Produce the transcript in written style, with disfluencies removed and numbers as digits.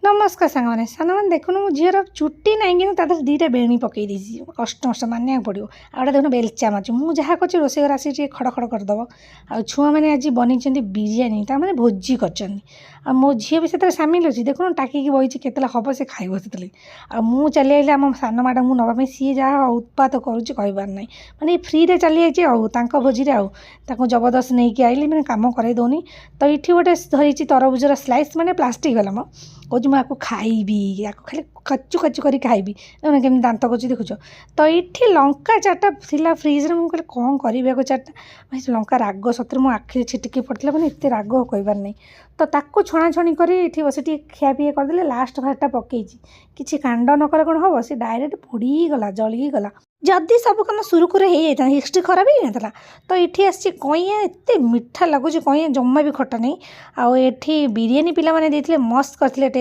नमस्कार सांगने साने देखुन मो झीर चुट्टी ना कि तार दुटा बेणी पकई देसी कष्ट मष्ट मानिया पड़ो आगे देखुन बेलचा माचु मुझे जहाँ कर रोसे घर आसी खड़ खड़ करदेव आ छुआ मैंने आज बन बिरीयानी मैंने भोजी कर मो झी भी से सामिल अच्छी देखुन टाकी बही के हम से खाई से आ चली आई आम सान मैडम को नापी सी जहाँ उत्पात करूबार ना मैंने फ्री रे चली आई भोजी जबरदस्त नहीं कि आइली मैंने कम कर दौनी तो ये गोटे धरी तरबुजर स्लाइस मैंने प्लास्टिक वाला मो कौच मुझे खाइबी या खाली कचु कचु कर खाइबी केमी दांत कचु देखुच तो ये लंका चार्टा थी फ्रिज्रे मुझे कौन करा चार्टा लंका राग सतरे मो आखिरी छिटिकी पड़ता मैंने एत राग कहबार नहीं तो ताको छणाछणी कर बस खिया पी करदे लास्ट भार्टा पकई किसी कांड न कले कौन हम से डायरेक्ट पोड़गला जलिगला जदि सब कम सुरुखुरे हो जाता हिस्ट्री खराब हो जाता तो ये आसी कईया एत मीठा लगुच कईया जमा भी खटा नहीं आउ बिरीयानी पिला मैंने मस्त करते टेस्ट।